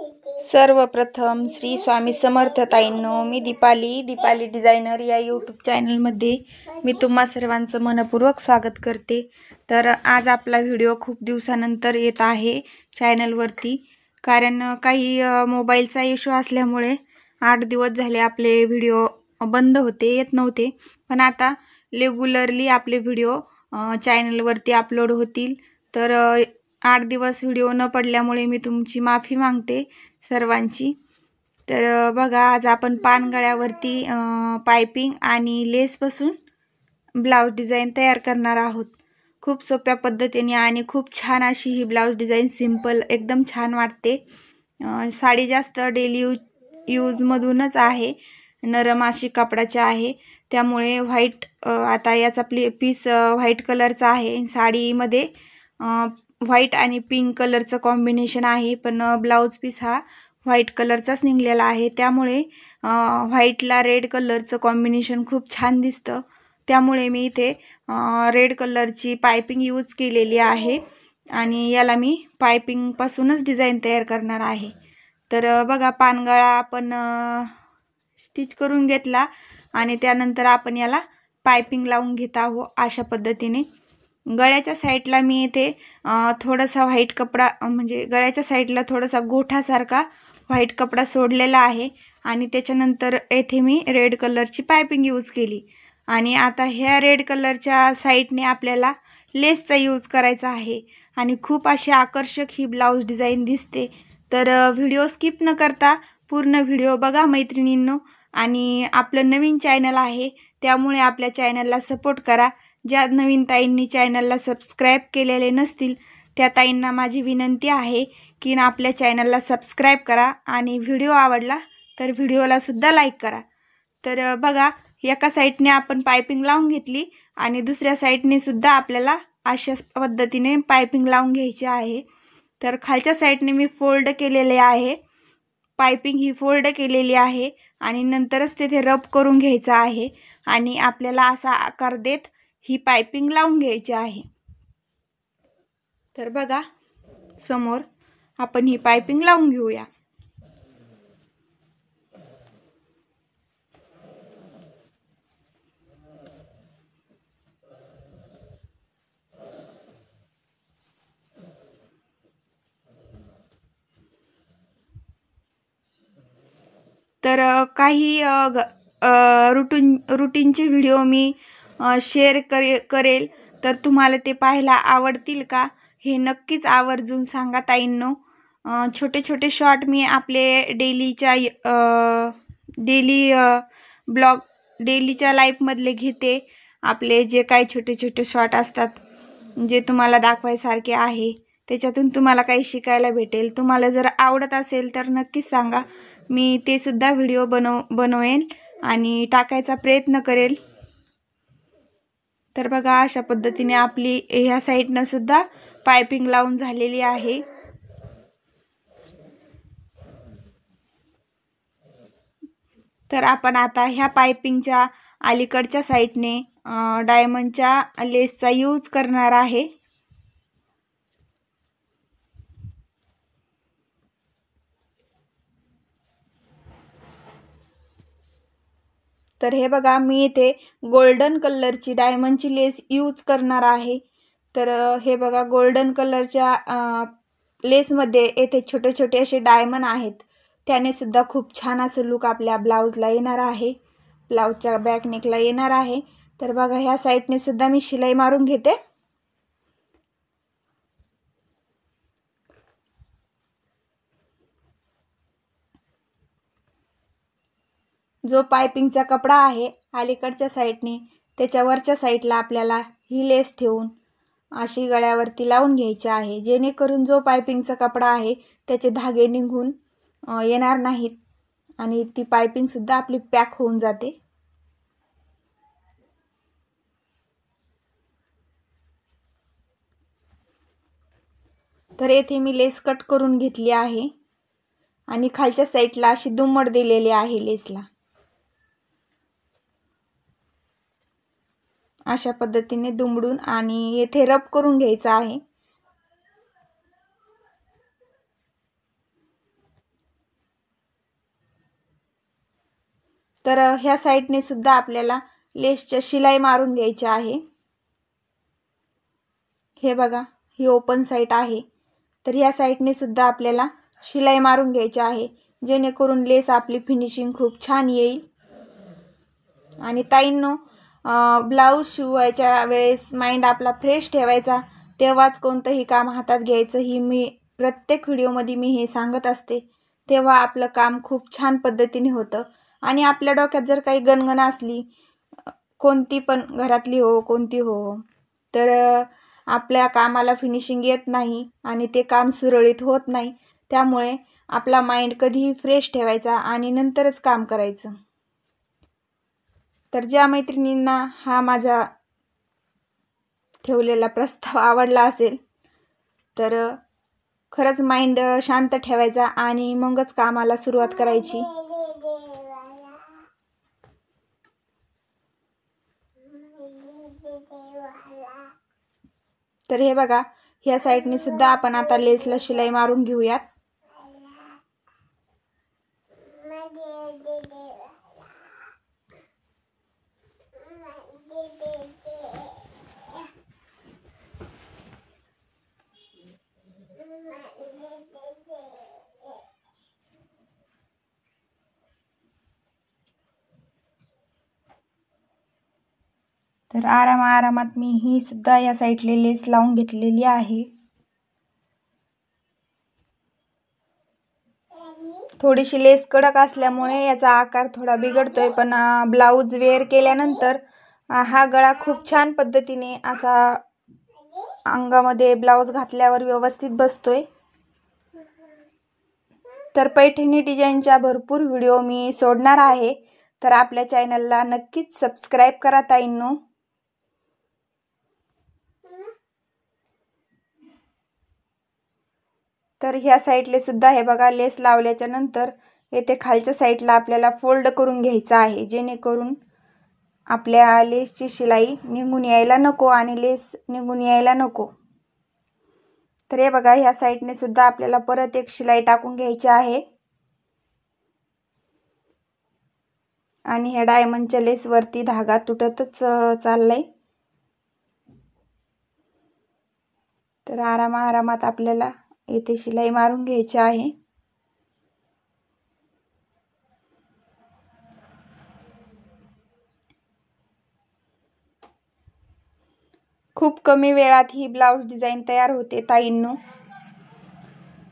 सर्वप्रथम श्री स्वामी समर्थ ताईंनो, मी दीपाली डिझायनर या यूट्यूब चॅनलमध्ये मी तुम्हा सर्वांचं मनपूर्वक स्वागत करते। तर आज आपला व्हिडिओ खूप दिवसानंतर येत आहे चॅनलवरती, कारण काही मोबाईलचा इश्यू असल्यामुळे 8 दिवस झाले आपले व्हिडिओ बंद होते, येत नव्हते। पण आता रेग्युलरली आपले व्हिडिओ चॅनलवरती अपलोड होतील। तर 8 दिवस व्हिडिओ न पडल्यामुळे मी तुमची माफी मागते सर्वांची। तर बघा, आज आपण पानगळ्यावरती पाइपिंग आणि लेस पासून ब्लाउज डिझाइन तयार करणार आहोत। खूप सोप्या पद्धतीने आणि खूप छान अशी ही ब्लाउज डिझाइन, सिंपल एकदम छान वाटते। साडी जास्त डेली यूज मधूनच आहे, नरम अशी कपडाची आहे, त्यामुळे व्हाईट आता याचा पीस व्हाईट कलरचा आहे। साडीमध्ये व्हाईट आणि पिंक कलरचं कॉम्बिनेशन आहे, पण ब्लाउज पीस हा व्हाईट कलरचाच निघलेला आहे, त्यामुळे व्हाईटला रेड कलरचं कॉम्बिनेशन खूप छान दिसतं। त्यामुळे मी इथे रेड कलरची पाइपिंग यूज केलेली आहे आणि याला मी पाइपिंग पासूनच डिझाइन तयार करणार आहे। तर बघा, पानगळा आपण स्टिच करून घेतला आणि त्यानंतर आपण याला पाइपिंग लावून घेत आहोत अशा पद्धतीने। गळ्याच्या साईडला मी इथे थोडासा व्हाईट कपडा, म्हणजे गळ्याच्या साईडला थोडासा गोठासारखा व्हाईट कपडा सोडलेला आहे आणि त्याच्यानंतर येथे मी रेड कलरची पाइपिंग यूज केली। आणि आता ह्या रेड कलरच्या साईडने आपल्याला लेसचा यूज करायचा आहे आणि खूप अशी आकर्षक ही ब्लाउज डिझाइन दिसते। तर व्हिडिओ स्किप न करता पूर्ण व्हिडिओ बघा मैत्रिणींनो। आणि आपलं नवीन चॅनल आहे, त्यामुळे आपल्या चॅनलला सपोर्ट करा। ज्या नवीन ताईंनी चॅनलला सबस्क्राईब केलेले नसतील त्या ताईंना माझी विनंती आहे की आपल्या चॅनलला सबस्क्राईब करा आणि व्हिडिओ आवडला तर व्हिडिओला सुद्धा लाईक करा। तर बघा, एका साईडने आपण पाइपिंग लावून घेतली आणि दुसऱ्या साईडने सुद्धा आपल्याला अशा पद्धतीने पाइपिंग लावून घ्यायची आहे। तर खालच्या साईडने मी फोल्ड केलेले आहे, पाइपिंग ही फोल्ड केलेली आहे आणि नंतरच तेथे रब करून घ्यायचा आहे आणि आपल्याला असा आकार देत ही पाइपिंग लावून घ्यायची आहे। तर बघा, समोर आपण ही पाइपिंग लावून घेऊया। तर काही रुटीनचे व्हिडिओ मी शेअर करेल, तर तुम्हाला ते पाहायला आवडतील का हे नक्कीच आवर्जून सांगा ताईंनो। छोटे छोटे शॉर्ट मी आपले डेलीच्या लाईफमधले घेते। आपले जे काही छोटे छोटे शॉर्ट असतात, जे तुम्हाला दाखवायसारखे आहे, त्याच्यातून तुम्हाला काही शिकायला भेटेल। तुम्हाला जर आवडत असेल तर नक्कीच सांगा, मी ते सुद्धा व्हिडिओ बनवेन आणि टाकायचा प्रयत्न करेल। तर बघा, अशा पद्धतीने आपली ह्या साईडनं सुद्धा पाइपिंग लावून झालेली आहे। तर आपण आता ह्या पाइपिंगच्या अलीकडच्या साईडने डायमंडच्या लेसचा यूज करणार आहे। तर हे बघा, मी इथे गोल्डन कलरची डायमंडची लेस यूज करणार आहे। तर हे बघा, गोल्डन कलरच्या लेसमध्ये येथे छोटे छोटे असे डायमंड आहेत, त्याने सुद्धा खूप छान असं लुक आपल्या ब्लाउजला येणार आहे, ब्लाउजच्या बॅक नेकला येणार आहे। तर बघा, ह्या साईडने सुद्धा मी शिलाई मारून घेते। जो पाइपिंगचा कपडा आहे अलीकडच्या साईडने, त्याच्या वरच्या साईडला आपल्याला ही लेस ठेवून अशी गळ्यावरती लावून घ्यायची आहे, जेणेकरून जो पाइपिंगचा कपडा आहे त्याचे धागे निघून येणार नाहीत आणि ती पाइपिंग सुद्धा आपली पॅक होऊन जाते। तर येथे मी लेस कट करून घेतली आहे आणि खालच्या साईडला अशी दुमड दिलेली आहे लेसला। अशा पद्धतीने दुमडून आणि येथे रब करून घ्यायचा आहे। तर ह्या साईडने सुद्धा आपल्याला लेसच्या शिलाई मारून घ्यायची आहे। हे बघा, ही ओपन साईड आहे, तर ह्या साईडने सुद्धा आपल्याला शिलाई मारून घ्यायची आहे, जेणेकरून लेस आपली फिनिशिंग खूप छान येईल। आणि ताईंनो, ब्लाऊज शिवायच्या वेळेस माइंड आपला फ्रेश ठेवायचा, तेव्हाच कोणतंही काम हातात घ्यायचं, ही मी प्रत्येक व्हिडिओमध्ये मी हे सांगत असते। तेव्हा आपलं काम खूप छान पद्धतीने होतं। आणि आपल्या डोक्यात जर काही गणगण असली, कोणती पण घरातली हो कोणती हो, तर आपल्या कामाला फिनिशिंग येत नाही आणि ते काम सुरळीत होत नाही। त्यामुळे आपला माइंड कधीही फ्रेश ठेवायचा आणि नंतरच काम करायचं। तर ज्या मैत्रिणींना हा माझा ठेवलेला प्रस्ताव आवडला असेल, तर खरंच माइंड शांत ठेवायचा आणि मगच कामाला सुरुवात करायची। तर हे बघा, ह्या साईडने सुद्धा आपण आता लेसला शिलाई मारून घेऊयात। तर आरामात मी ही सुद्धा या साईडला लेस लावून घेतलेली आहे। थोडीशी लेस कडक असल्यामुळे याचा आकार थोडा बिघडतोय, पण ब्लाऊज वेअर केल्यानंतर हा गळा खूप छान पद्धतीने असा अंगामध्ये ब्लाऊज घातल्यावर व्यवस्थित बसतोय। तर पैठणी डिझाईनच्या भरपूर व्हिडिओ मी सोडणार आहे, तर आपल्या चॅनलला नक्कीच सबस्क्राइब करा ताईंनो। तर ह्या साईडला सुद्धा हे बघा, लेस लावल्याच्या नंतर येथे खालच्या साईडला आपल्याला फोल्ड करून घ्यायचा आहे, जेणेकरून आपल्या लेसची शिलाई निघून यायला नको आणि लेस निघून यायला नको। तर हे बघा, ह्या साईडने सुद्धा आपल्याला परत एक शिलाई टाकून घ्यायची आहे आणि ह्या डायमंडच्या लेस वरती धागा तुटतच चाललाय। तर आरामात आपल्याला येथे शिलाई मारून घ्यायची आहे। खूप कमी वेळात ही ब्लाऊज डिझाईन तयार होते ताईंनो,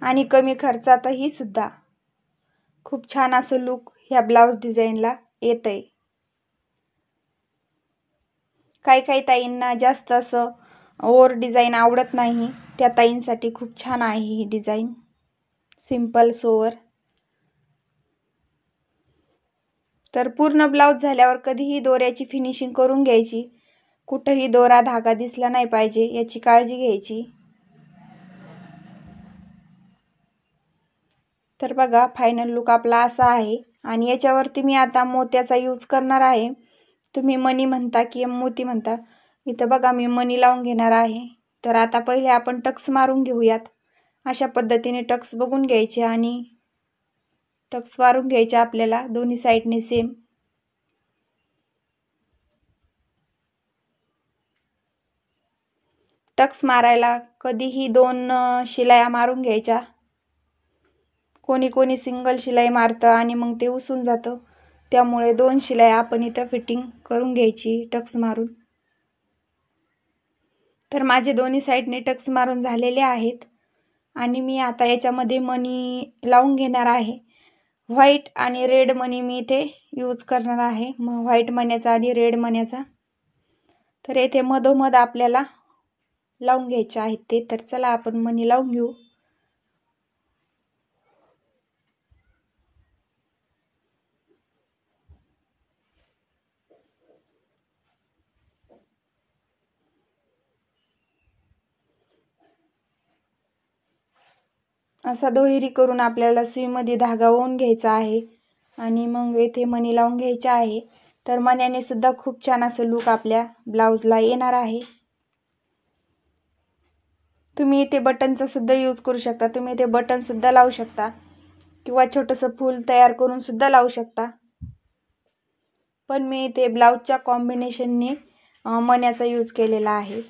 आणि कमी खर्चातही सुद्धा खूप छान असं लुक ह्या ब्लाऊज डिझाईनला येतंय। काही ताईंना जास्त असं ओव्हर डिझाईन आवडत नाही, त्या ताईंसाठी खूप छान आहे ही डिझाईन, सिंपल सोवर। तर पूर्ण ब्लाऊज झाल्यावर कधीही दोऱ्याची फिनिशिंग करून घ्यायची, कुठेही दोरा धागा दिसला नाही पाहिजे याची काळजी घ्यायची। तर बघा, फायनल लुक आपला असा आहे आणि याच्यावरती मी आता मोत्याचा यूज करणार आहे। तुम्ही मणी म्हणता की मोती म्हणता, इथं बघा मी मणी लावून घेणार आहे। तर आता पहिले आपण टक्स मारून घेऊयात। अशा पद्धतीने टक्स बघून घ्यायचे आणि टक्स मारून घ्यायचे आपल्याला दोन्ही साईडने सेम। टक्स मारायला कधीही 2 शिलाया मारून घ्यायच्या। कोणी सिंगल शिलाई मारतं आणि मग ते उसून जातं, त्यामुळे 2 शिलाई आपण इथं फिटिंग करून घ्यायची टक्स मारून। तर माझे दोन्ही साईडने टक्स मारून झालेले आहेत आणि मी आता याच्यामध्ये मणी लावून घेणार आहे। व्हाईट आणि रेड मणी मी इथे यूज करणार आहे, व्हाईट मण्याचा आणि रेड मण्याचा। तर येथे मधोमध आपल्याला लावून घ्यायचे आहेत ते। तर चला आपण मणी लावून घेऊ। असा दुहेरी करून आपल्याला सुईमध्ये धागा ओवून घ्यायचा आहे आणि मग येथे मणी लावून घ्यायचे आहे। तर मण्याने सुद्धा खूप छान असं लुक आपल्या ब्लाऊजला येणार आहे। तुम्ही इथे बटनचा सुद्धा यूज करू शकता, तुम्ही इथे बटन सुद्धा लावू शकता किंवा छोटंसं फूल तयार करून सुद्धा लावू शकता। पण मी इथे ब्लाऊजच्या कॉम्बिनेशनने मण्याचा यूज केलेला आहे.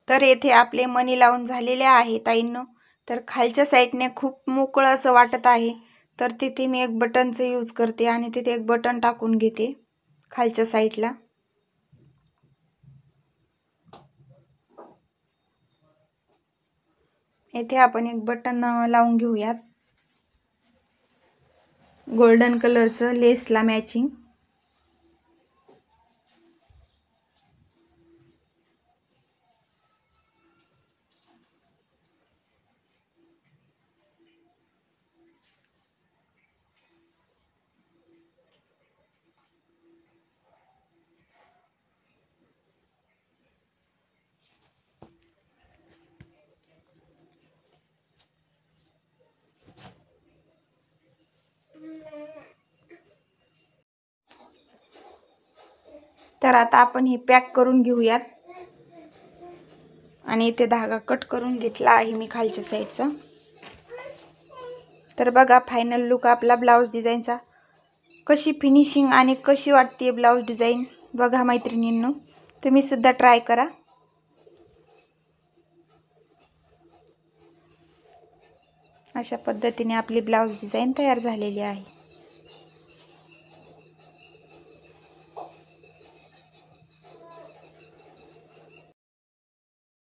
तर येथे आपले मणी लावून झालेले आहे ताईंनो. तर खालच्या साईडने खूप मोकळं असं वाटत आहे, तर तिथे मी एक बटनचं यूज करते आणि तिथे एक बटन टाकून घेते खालच्या साईडला. येथे आपण एक बटन लावून घेऊयात गोल्डन कलरचं लेसला मॅचिंग. तर आता आपण हे पॅक करून घेऊयात आणि इथे धागा कट करून घेतला आहे मी खालच्या साईडचा. तर बघा फायनल लुक आपला ब्लाउज डिझाईनचा. कशी फिनिशिंग आणि कशी वाटते ब्लाउज डिझाईन बघा मैत्रिणींनो, तुम्ही सुद्धा ट्राय करा. अशा पद्धतीने आपली ब्लाउज डिझाईन तयार झालेली आहे.